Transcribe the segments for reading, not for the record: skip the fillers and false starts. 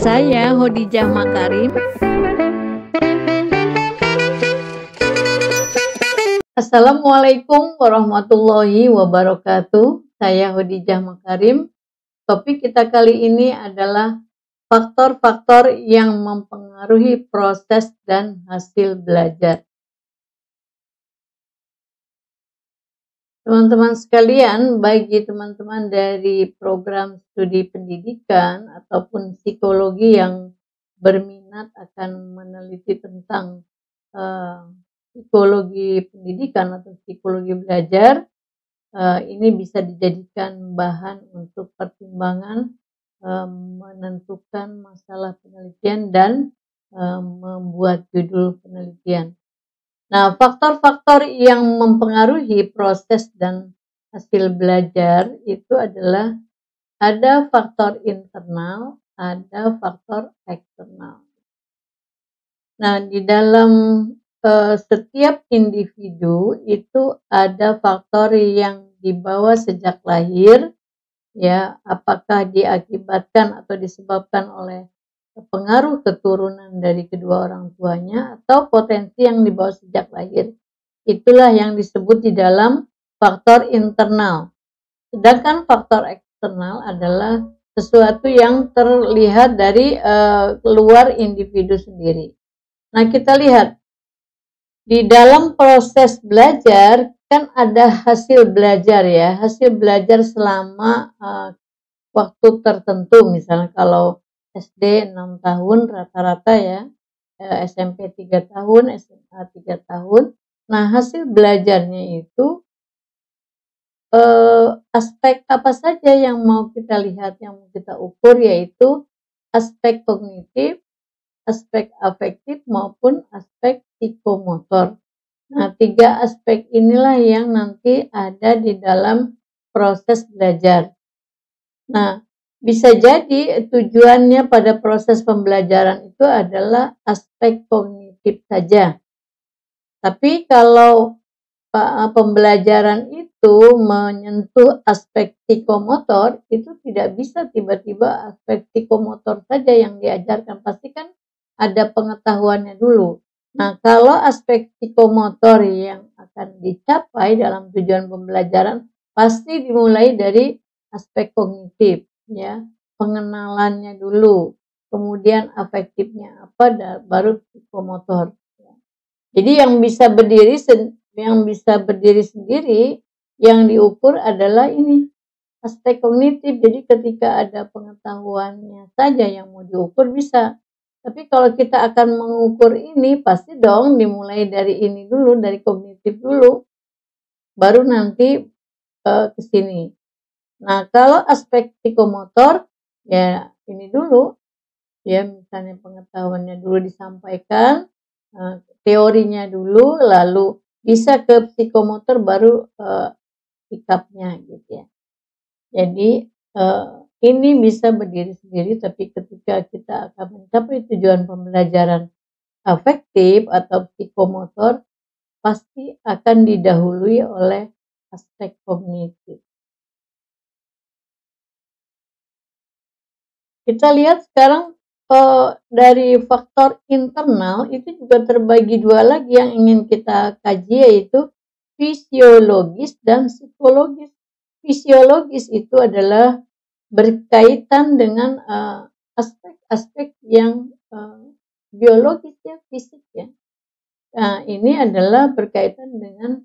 Saya Hodijah Makarim. Assalamualaikum warahmatullahi wabarakatuh. Saya Hodijah Makarim. Topik kita kali ini adalah faktor-faktor yang mempengaruhi proses dan hasil belajar. Teman-teman sekalian, bagi teman-teman dari program studi pendidikan ataupun psikologi yang berminat akan meneliti tentang psikologi pendidikan atau psikologi belajar, ini bisa dijadikan bahan untuk pertimbangan menentukan masalah penelitian dan membuat judul penelitian. Nah, faktor-faktor yang mempengaruhi proses dan hasil belajar itu adalah ada faktor internal, ada faktor eksternal. Nah, di dalam setiap individu itu ada faktor yang dibawa sejak lahir, ya, apakah diakibatkan atau disebabkan oleh pengaruh keturunan dari kedua orang tuanya atau potensi yang dibawa sejak lahir. Itulah yang disebut di dalam faktor internal. Sedangkan faktor eksternal adalah sesuatu yang terlihat dari luar individu sendiri. Nah, kita lihat di dalam proses belajar kan ada hasil belajar ya, hasil belajar selama waktu tertentu, misalnya kalau SD 6 tahun rata-rata ya, SMP 3 tahun, SMA 3 tahun. Nah, hasil belajarnya itu aspek apa saja yang mau kita lihat, yang mau kita ukur, yaitu aspek kognitif, aspek afektif maupun aspek psikomotor. Nah, 3 aspek inilah yang nanti ada di dalam proses belajar. Nah, bisa jadi tujuannya pada proses pembelajaran itu adalah aspek kognitif saja. Tapi kalau pembelajaran itu menyentuh aspek psikomotor, itu tidak bisa tiba-tiba aspek psikomotor saja yang diajarkan. Pasti kan ada pengetahuannya dulu. Nah, kalau aspek psikomotor yang akan dicapai dalam tujuan pembelajaran, pasti dimulai dari aspek kognitif, ya, pengenalannya dulu, kemudian afektifnya apa, baru psikomotor. Ya. Jadi yang bisa berdiri sendiri, yang diukur adalah ini aspek kognitif. Jadi ketika ada pengetahuannya saja yang mau diukur bisa. Tapi kalau kita akan mengukur ini, pasti dong dimulai dari ini dulu, dari kognitif dulu, baru nanti ke sini. Nah, kalau aspek psikomotor, ya ini dulu, ya misalnya pengetahuannya dulu disampaikan, teorinya dulu, lalu bisa ke psikomotor, baru sikapnya gitu ya. Jadi ini bisa berdiri sendiri, tapi ketika kita akan mencapai tujuan pembelajaran afektif atau psikomotor, pasti akan didahului oleh aspek kognitif. Kita lihat sekarang dari faktor internal itu juga terbagi 2 lagi yang ingin kita kaji, yaitu fisiologis dan psikologis. Fisiologis itu adalah berkaitan dengan aspek-aspek yang biologis ya, fisik ya. Nah, ini adalah berkaitan dengan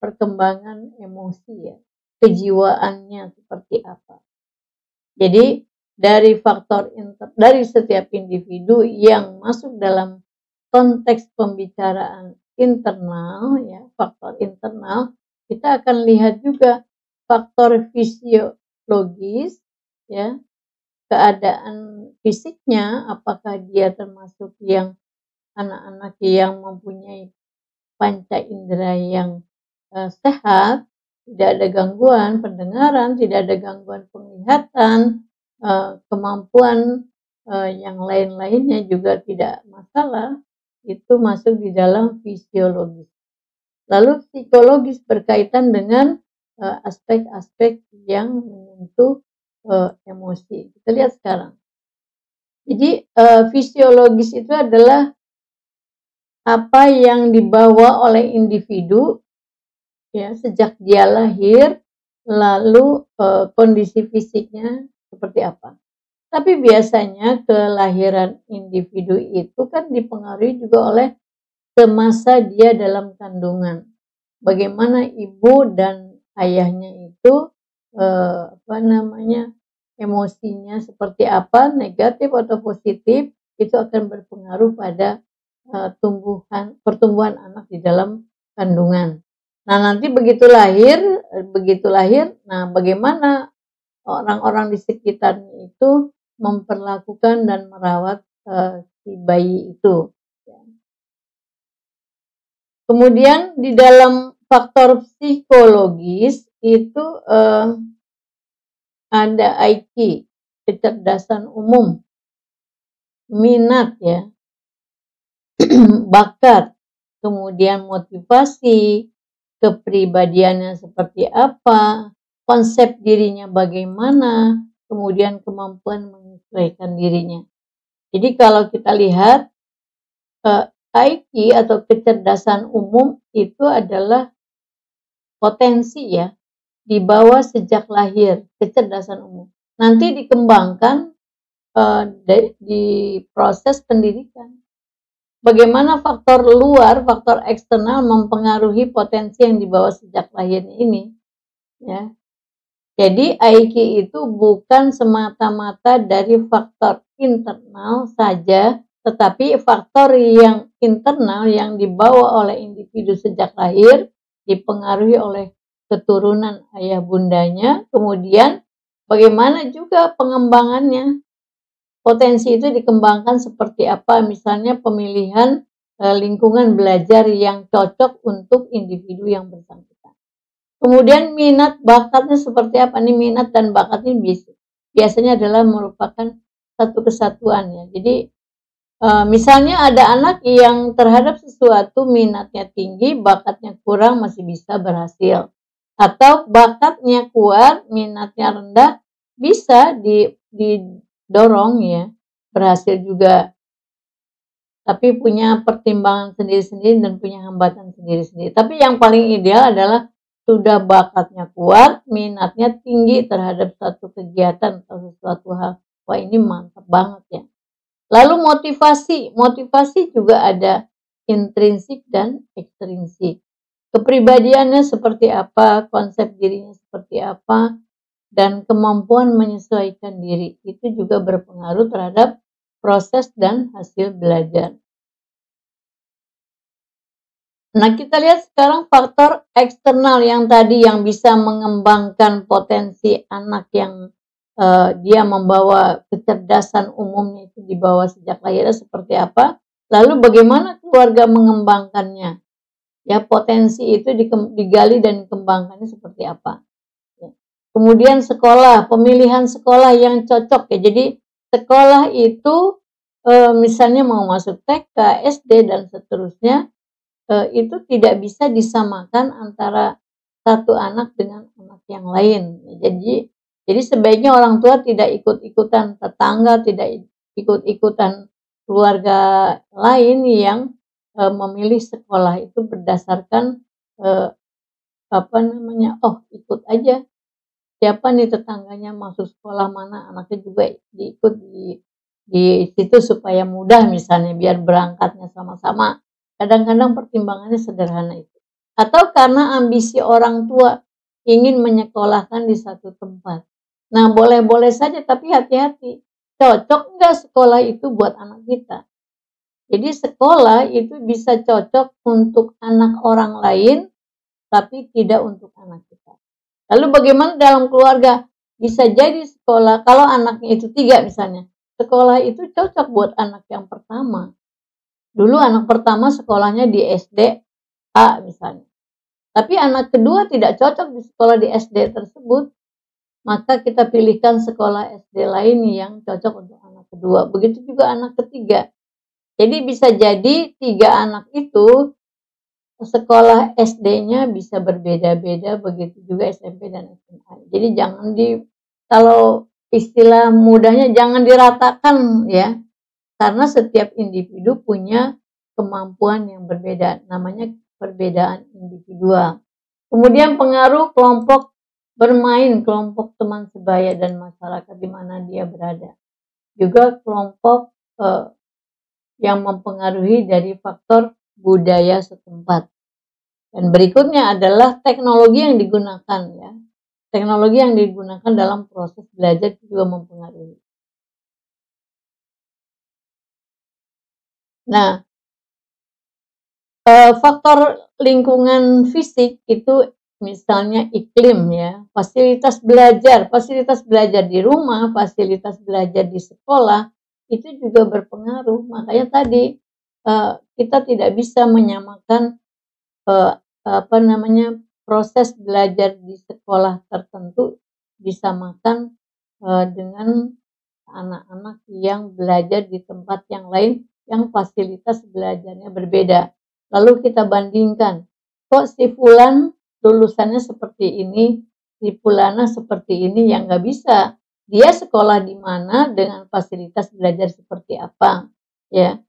perkembangan emosi ya, kejiwaannya seperti apa. Jadi dari dari setiap individu yang masuk dalam konteks pembicaraan internal ya, faktor internal, kita akan lihat juga faktor fisiologis ya, keadaan fisiknya, apakah dia termasuk yang anak-anak yang mempunyai panca indera yang sehat, tidak ada gangguan pendengaran, tidak ada gangguan penglihatan, kemampuan yang lain-lainnya juga tidak masalah, itu masuk di dalam fisiologis. Lalu psikologis berkaitan dengan aspek-aspek yang menyentuh emosi. Kita lihat sekarang. Jadi fisiologis itu adalah apa yang dibawa oleh individu ya sejak dia lahir, lalu kondisi fisiknya seperti apa. Tapi biasanya kelahiran individu itu kan dipengaruhi juga oleh semasa dia dalam kandungan. Bagaimana ibu dan ayahnya itu emosinya seperti apa, negatif atau positif, itu akan berpengaruh pada pertumbuhan anak di dalam kandungan. Nah, nanti begitu lahir, nah bagaimana orang-orang di sekitarnya itu memperlakukan dan merawat si bayi itu. Kemudian di dalam faktor psikologis itu ada IQ, kecerdasan umum, minat ya, bakat, kemudian motivasi, kepribadiannya seperti apa, konsep dirinya bagaimana, kemudian kemampuan menyesuaikan dirinya. Jadi kalau kita lihat IQ atau kecerdasan umum itu adalah potensi ya, dibawa sejak lahir, kecerdasan umum. Nanti dikembangkan di proses pendidikan. Bagaimana faktor luar, faktor eksternal mempengaruhi potensi yang dibawa sejak lahirnya ini. Ya. Jadi IQ itu bukan semata-mata dari faktor internal saja, tetapi faktor yang internal yang dibawa oleh individu sejak lahir, dipengaruhi oleh keturunan ayah bundanya, kemudian bagaimana juga pengembangannya. Potensi itu dikembangkan seperti apa, misalnya pemilihan lingkungan belajar yang cocok untuk individu yang bersangkutan. Kemudian minat bakatnya seperti apa nih, minat dan bakat ini biasanya adalah merupakan satu kesatuan ya. Jadi misalnya ada anak yang terhadap sesuatu minatnya tinggi, bakatnya kurang masih bisa berhasil. Atau bakatnya kuat, minatnya rendah, bisa didorong ya, berhasil juga. Tapi punya pertimbangan sendiri-sendiri dan punya hambatan sendiri-sendiri. Tapi yang paling ideal adalah sudah bakatnya kuat, minatnya tinggi terhadap suatu kegiatan atau sesuatu hal. Wah, ini mantap banget ya. Lalu motivasi juga ada intrinsik dan ekstrinsik. Kepribadiannya seperti apa, konsep dirinya seperti apa, dan kemampuan menyesuaikan diri itu juga berpengaruh terhadap proses dan hasil belajar. Nah, kita lihat sekarang faktor eksternal yang tadi yang bisa mengembangkan potensi anak yang dia membawa kecerdasan umumnya itu dibawa sejak lahirnya seperti apa. Lalu bagaimana keluarga mengembangkannya? Ya, potensi itu digali dan dikembangkannya seperti apa. Ya. Kemudian sekolah, pemilihan sekolah yang cocok ya. Jadi sekolah itu misalnya mau masuk TK, SD dan seterusnya, itu tidak bisa disamakan antara satu anak dengan anak yang lain. Jadi sebaiknya orang tua tidak ikut-ikutan tetangga, tidak ikut-ikutan keluarga lain yang memilih sekolah itu berdasarkan ikut aja. Siapa nih tetangganya masuk sekolah mana, anaknya juga diikut di situ supaya mudah misalnya, biar berangkatnya sama-sama. Kadang-kadang pertimbangannya sederhana itu. Atau karena ambisi orang tua ingin menyekolahkan di satu tempat. Nah, boleh-boleh saja, tapi hati-hati. Cocok enggak sekolah itu buat anak kita? Jadi sekolah itu bisa cocok untuk anak orang lain, tapi tidak untuk anak kita. Lalu bagaimana dalam keluarga? Bisa jadi sekolah, kalau anaknya itu 3 misalnya, sekolah itu cocok buat anak yang pertama. Dulu anak pertama sekolahnya di SD A misalnya. Tapi anak kedua tidak cocok di sekolah di SD tersebut, maka kita pilihkan sekolah SD lain yang cocok untuk anak kedua. Begitu juga anak ketiga. Jadi bisa jadi 3 anak itu sekolah SD-nya bisa berbeda-beda, begitu juga SMP dan SMA. Jadi jangan kalau istilah mudahnya jangan diratakan ya, karena setiap individu punya kemampuan yang berbeda, namanya perbedaan individual. Kemudian pengaruh kelompok bermain, kelompok teman sebaya dan masyarakat di mana dia berada. Juga kelompok yang mempengaruhi dari faktor budaya setempat. Dan berikutnya adalah teknologi yang digunakan ya. Teknologi yang digunakan dalam proses belajar juga mempengaruhi. Nah, faktor lingkungan fisik itu misalnya iklim ya, fasilitas belajar di rumah, fasilitas belajar di sekolah itu juga berpengaruh. Makanya tadi kita tidak bisa menyamakan proses belajar di sekolah tertentu disamakan dengan anak-anak yang belajar di tempat yang lain yang fasilitas belajarnya berbeda. Lalu kita bandingkan, kok si Fulan lulusannya seperti ini, si Fulana seperti ini, yang nggak bisa. Dia sekolah di mana dengan fasilitas belajar seperti apa, ya.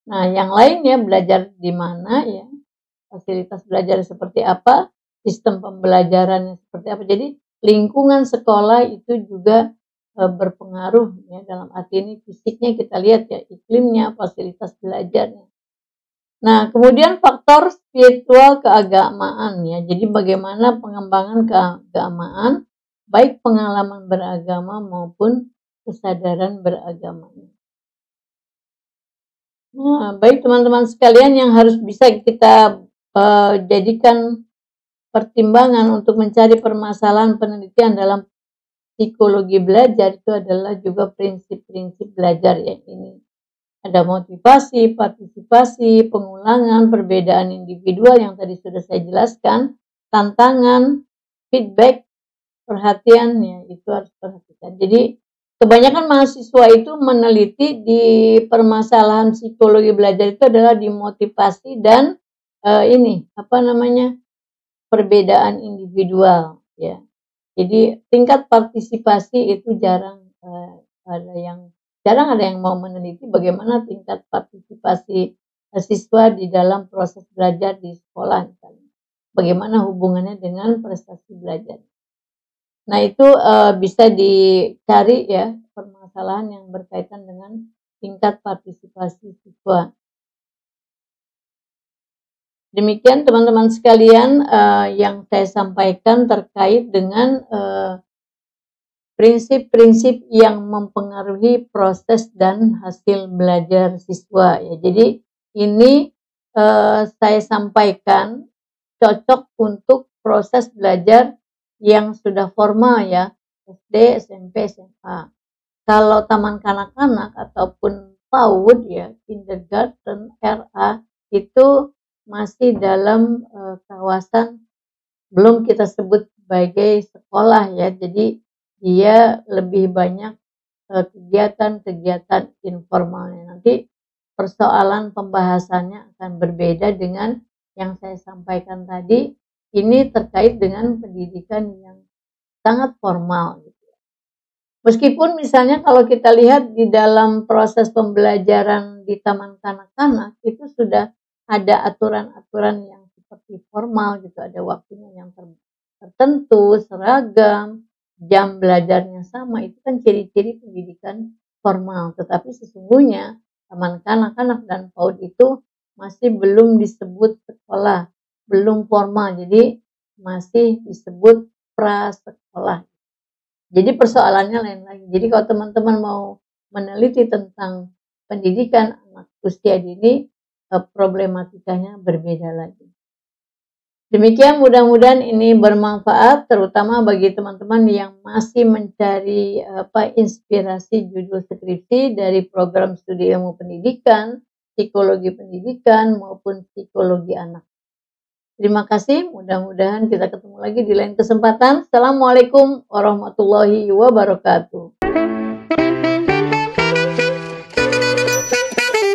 Nah, yang lainnya belajar di mana, ya, fasilitas belajar seperti apa, sistem pembelajarannya seperti apa. Jadi lingkungan sekolah itu juga berpengaruh ya, dalam arti ini fisiknya kita lihat ya, iklimnya, fasilitas belajarnya. Nah, kemudian faktor spiritual keagamaan ya. Jadi bagaimana pengembangan keagamaan baik pengalaman beragama maupun kesadaran beragamanya. Nah, baik teman-teman sekalian yang harus bisa kita jadikan pertimbangan untuk mencari permasalahan penelitian dalam psikologi belajar itu adalah juga prinsip-prinsip belajar yang ini. Ada motivasi, partisipasi, pengulangan, perbedaan individual yang tadi sudah saya jelaskan, tantangan, feedback, perhatian, ya itu harus perhatikan. Jadi kebanyakan mahasiswa itu meneliti di permasalahan psikologi belajar itu adalah dimotivasi dan perbedaan individual ya. Jadi tingkat partisipasi itu jarang ada yang mau meneliti bagaimana tingkat partisipasi siswa di dalam proses belajar di sekolah misalnya. Bagaimana hubungannya dengan prestasi belajar. Nah, itu bisa dicari ya permasalahan yang berkaitan dengan tingkat partisipasi siswa. Demikian teman-teman sekalian yang saya sampaikan terkait dengan prinsip-prinsip yang mempengaruhi proses dan hasil belajar siswa ya. Jadi ini saya sampaikan cocok untuk proses belajar yang sudah formal ya, SD, SMP, SMA. Kalau taman kanak-kanak ataupun PAUD ya, kindergarten, RA itu masih dalam kawasan belum kita sebut sebagai sekolah ya. Jadi dia lebih banyak kegiatan-kegiatan informalnya. Nanti persoalan pembahasannya akan berbeda dengan yang saya sampaikan tadi. Ini terkait dengan pendidikan yang sangat formal gitu. Meskipun misalnya kalau kita lihat di dalam proses pembelajaran di taman kanak-kanak itu sudah ada aturan-aturan yang seperti formal gitu, ada waktunya yang tertentu, seragam, jam belajarnya sama, itu kan ciri-ciri pendidikan formal. Tetapi sesungguhnya taman kanak-kanak dan PAUD itu masih belum disebut sekolah, belum formal, jadi masih disebut prasekolah. Jadi persoalannya lain lagi. Jadi kalau teman-teman mau meneliti tentang pendidikan anak usia dini, problematikanya berbeda lagi. Demikian mudah-mudahan ini bermanfaat terutama bagi teman-teman yang masih mencari inspirasi judul skripsi dari program studi ilmu pendidikan, psikologi pendidikan maupun psikologi anak. Terima kasih, mudah-mudahan kita ketemu lagi di lain kesempatan. Assalamualaikum warahmatullahi wabarakatuh.